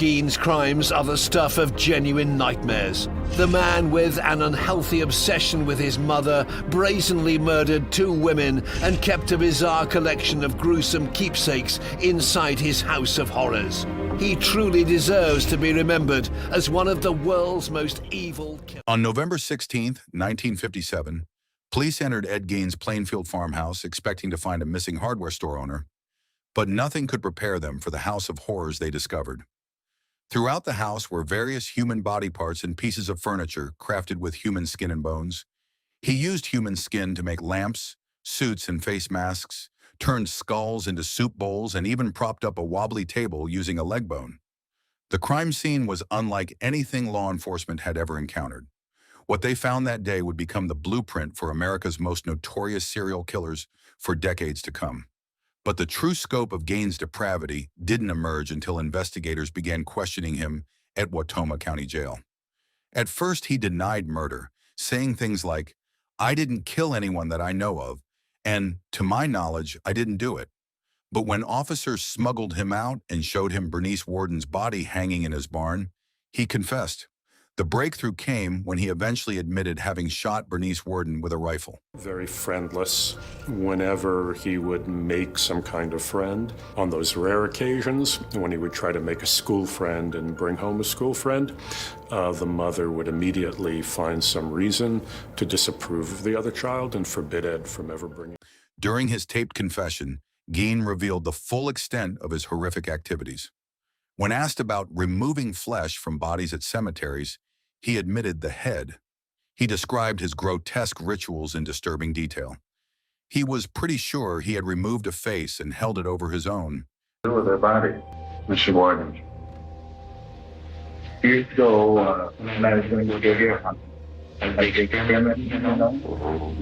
Gein's crimes are the stuff of genuine nightmares. The man with an unhealthy obsession with his mother brazenly murdered 2 women and kept a bizarre collection of gruesome keepsakes inside his house of horrors. He truly deserves to be remembered as one of the world's most evil killers. On November 16, 1957, police entered Ed Gein's Plainfield farmhouse expecting to find a missing hardware store owner, but nothing could prepare them for the house of horrors they discovered. Throughout the house were various human body parts and pieces of furniture crafted with human skin and bones. He used human skin to make lamps, suits, and face masks, turned skulls into soup bowls, and even propped up a wobbly table using a leg bone. The crime scene was unlike anything law enforcement had ever encountered. What they found that day would become the blueprint for America's most notorious serial killers for decades to come. But the true scope of Gein's depravity didn't emerge until investigators began questioning him at Wautoma County Jail. At first, he denied murder, saying things like, "I didn't kill anyone that I know of, and to my knowledge, I didn't do it." But when officers smuggled him out and showed him Bernice Worden's body hanging in his barn, he confessed. The breakthrough came when he eventually admitted having shot Bernice Worden with a rifle. Very friendless. Whenever he would make some kind of friend, on those rare occasions when he would try to make a school friend and bring home a school friend, the mother would immediately find some reason to disapprove of the other child and forbid Ed from ever bringing. During his taped confession, Gein revealed the full extent of his horrific activities. When asked about removing flesh from bodies at cemeteries, he admitted the head. He described his grotesque rituals in disturbing detail. He was pretty sure he had removed a face and held it over his own. With her body, Mr. Warden. Years ago, when I was going to go deer hunting, I take him in, you know,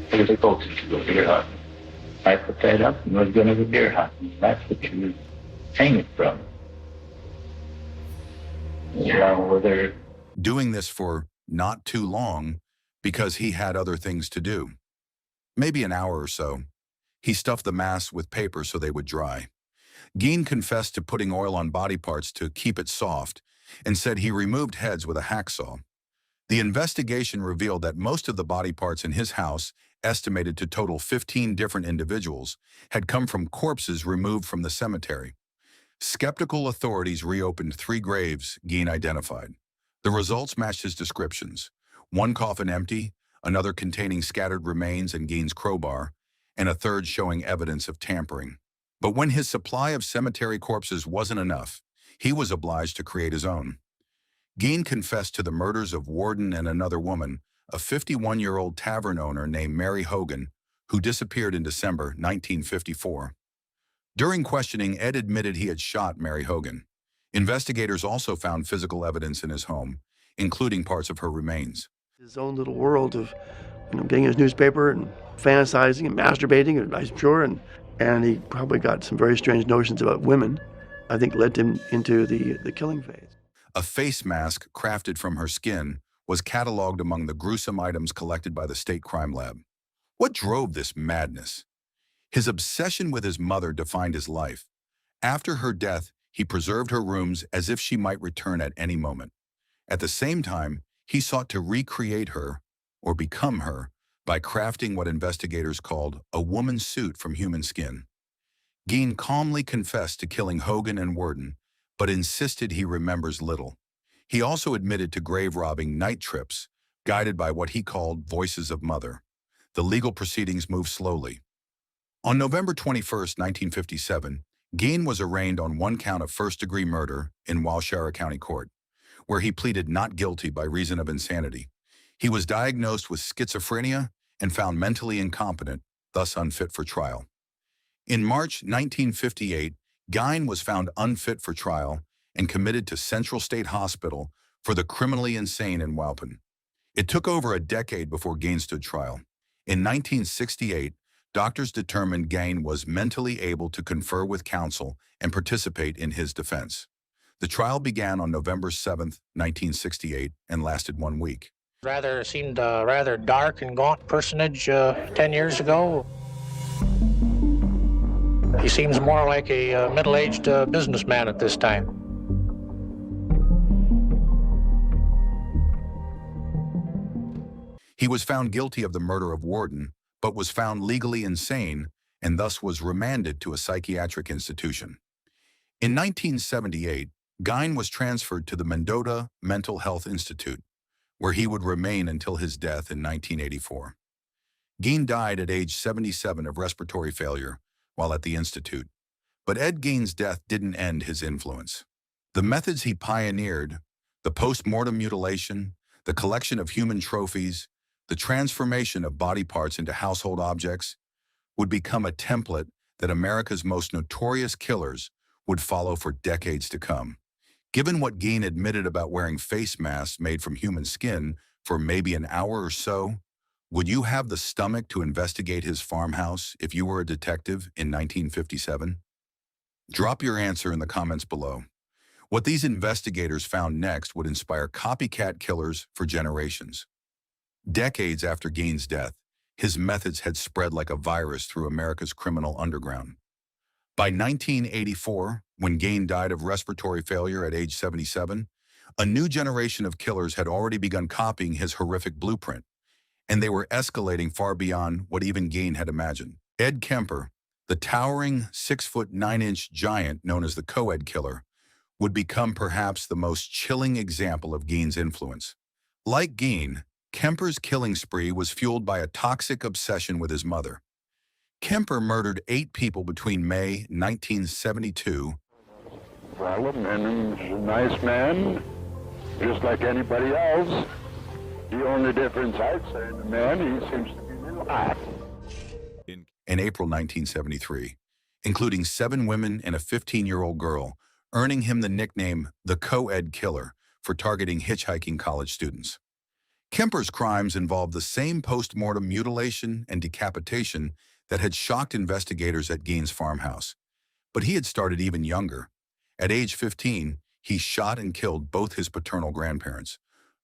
it was a goat to go deer hunting. I put that up and was going to go deer hunting. That's what she was hanging from. Whether doing this for not too long because he had other things to do. Maybe an hour or so. He stuffed the masks with paper so they would dry. Gein confessed to putting oil on body parts to keep it soft and said he removed heads with a hacksaw. The investigation revealed that most of the body parts in his house, estimated to total 15 different individuals, had come from corpses removed from the cemetery. Skeptical authorities reopened 3 graves Gein identified. The results matched his descriptions. One coffin empty, another containing scattered remains and Gein's crowbar, and a third showing evidence of tampering. But when his supply of cemetery corpses wasn't enough, he was obliged to create his own. Gein confessed to the murders of Worden and another woman, a 51-year-old tavern owner named Mary Hogan, who disappeared in December 1954. During questioning, Ed admitted he had shot Mary Hogan. Investigators also found physical evidence in his home, including parts of her remains. His own little world of, getting his newspaper and fantasizing and masturbating, I'm sure, and he probably got some very strange notions about women, I think led him into the killing phase. A face mask crafted from her skin was cataloged among the gruesome items collected by the state crime lab. What drove this madness? His obsession with his mother defined his life. After her death, he preserved her rooms as if she might return at any moment. At the same time, he sought to recreate her, or become her, by crafting what investigators called a woman's suit from human skin. Gein calmly confessed to killing Hogan and Worden, but insisted he remembers little. He also admitted to grave robbing night trips, guided by what he called voices of mother. The legal proceedings moved slowly. On November 21, 1957, Gein was arraigned on 1 count of first-degree murder in Waushara County Court, where he pleaded not guilty by reason of insanity. He was diagnosed with schizophrenia and found mentally incompetent, thus unfit for trial. In March 1958, Gein was found unfit for trial and committed to Central State Hospital for the criminally insane in Walpen. It took over a decade before Gein stood trial. In 1968, doctors determined Gein was mentally able to confer with counsel and participate in his defense. The trial began on November 7, 1968, and lasted 1 week. Seemed a rather dark and gaunt personage 10 years ago. He seems more like a middle-aged businessman at this time. He was found guilty of the murder of Warden, but was found legally insane and thus was remanded to a psychiatric institution. In 1978, Gein was transferred to the Mendota Mental Health Institute, where he would remain until his death in 1984. Gein died at age 77 of respiratory failure while at the institute, but Ed Gein's death didn't end his influence. The methods he pioneered, the post-mortem mutilation, the collection of human trophies, the transformation of body parts into household objects, would become a template that America's most notorious killers would follow for decades to come. Given what Gein admitted about wearing face masks made from human skin for maybe an hour or so, would you have the stomach to investigate his farmhouse if you were a detective in 1957? Drop your answer in the comments below. What these investigators found next would inspire copycat killers for generations. Decades after Gein's death, his methods had spread like a virus through America's criminal underground. By 1984, when Gein died of respiratory failure at age 77, a new generation of killers had already begun copying his horrific blueprint, and they were escalating far beyond what even Gein had imagined. Ed Kemper, the towering 6'9" giant known as the Co-Ed Killer, would become perhaps the most chilling example of Gein's influence. Like Gein, Kemper's killing spree was fueled by a toxic obsession with his mother. Kemper murdered 8 people between May 1972. Well, the man is a nice man, just like anybody else. The only difference I'd say in the man, he seems to be a little hot. In April 1973, including 7 women and a 15-year-old girl, earning him the nickname the Co-Ed Killer for targeting hitchhiking college students. Kemper's crimes involved the same post-mortem mutilation and decapitation that had shocked investigators at Gein's farmhouse. But he had started even younger. At age 15, he shot and killed both his paternal grandparents.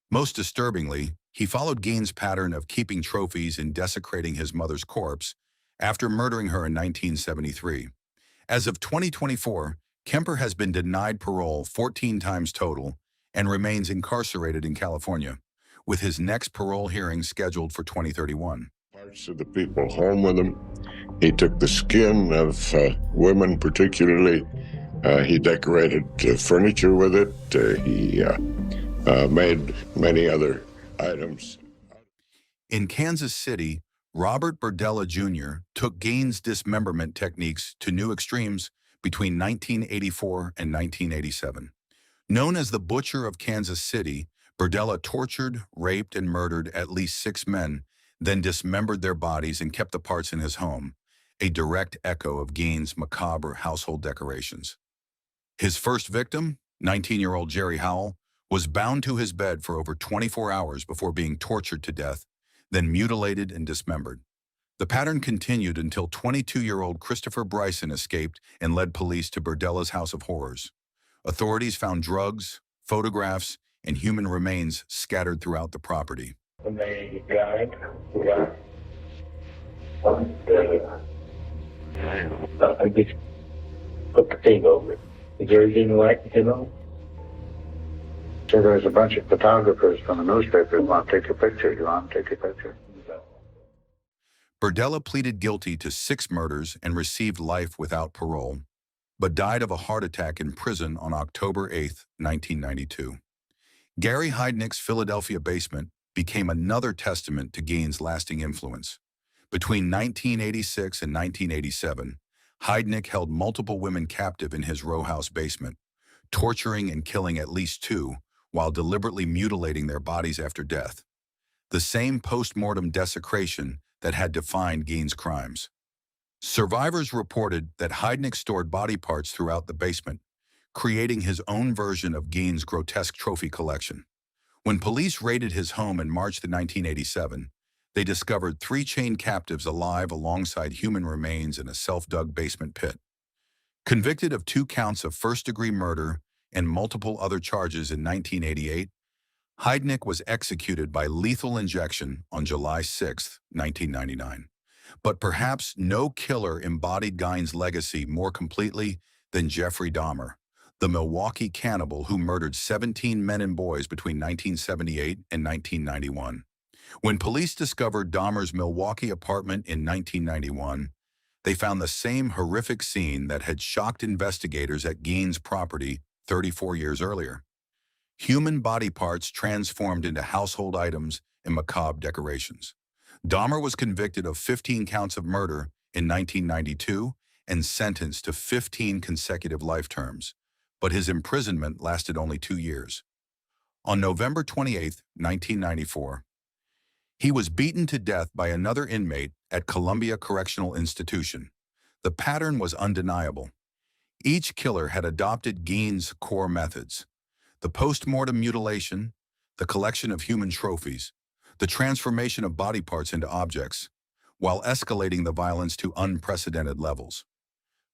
Most disturbingly, he followed Gein's pattern of keeping trophies and desecrating his mother's corpse after murdering her in 1973. As of 2024, Kemper has been denied parole 14 times total and remains incarcerated in California, with his next parole hearing scheduled for 2031. Parts of the people home with him. He took the skin of women particularly. He decorated furniture with it. He made many other items. In Kansas City, Robert Berdella Jr. took Gein's dismemberment techniques to new extremes between 1984 and 1987. Known as the Butcher of Kansas City, Berdella tortured, raped, and murdered at least 6 men, then dismembered their bodies and kept the parts in his home, a direct echo of Gein's macabre household decorations. His first victim, 19-year-old Jerry Howell, was bound to his bed for over 24 hours before being tortured to death, then mutilated and dismembered. The pattern continued until 22-year-old Christopher Bryson escaped and led police to Berdella's House of Horrors. Authorities found drugs, photographs, and human remains scattered throughout the property. When they died, I just put the tape over it. The jury didn't like it, you know. So there was a bunch of photographers from the newspapers want to take a picture. You want to take a picture? Berdella pleaded guilty to 6 murders and received life without parole, but died of a heart attack in prison on October 8, 1992. Gary Heidnick's Philadelphia basement became another testament to Gein's lasting influence. Between 1986 and 1987, Heidnick held multiple women captive in his row house basement, torturing and killing at least 2 while deliberately mutilating their bodies after death. The same post-mortem desecration that had defined Gein's crimes. Survivors reported that Heidnick stored body parts throughout the basement, creating his own version of Gein's grotesque trophy collection. When police raided his home in March 1987, they discovered 3 chained captives alive alongside human remains in a self-dug basement pit. Convicted of 2 counts of first-degree murder and multiple other charges in 1988, Heidnick was executed by lethal injection on July 6, 1999. But perhaps no killer embodied Gein's legacy more completely than Jeffrey Dahmer, the Milwaukee cannibal who murdered 17 men and boys between 1978 and 1991. When police discovered Dahmer's Milwaukee apartment in 1991, they found the same horrific scene that had shocked investigators at Gein's property 34 years earlier. Human body parts transformed into household items and macabre decorations. Dahmer was convicted of 15 counts of murder in 1992 and sentenced to 15 consecutive life terms, but his imprisonment lasted only 2 years. On November 28, 1994, he was beaten to death by another inmate at Columbia Correctional Institution. The pattern was undeniable. Each killer had adopted Gein's core methods: the post-mortem mutilation, the collection of human trophies, the transformation of body parts into objects, while escalating the violence to unprecedented levels.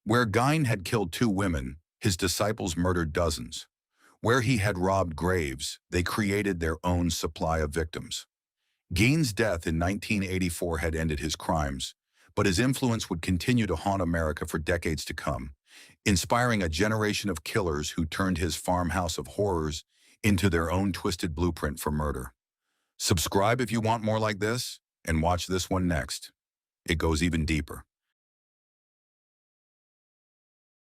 Where Gein had killed 2 women, his disciples murdered dozens. Where he had robbed graves, they created their own supply of victims. Gein's death in 1984 had ended his crimes, but his influence would continue to haunt America for decades to come, inspiring a generation of killers who turned his farmhouse of horrors into their own twisted blueprint for murder. Subscribe if you want more like this, and watch this one next. It goes even deeper.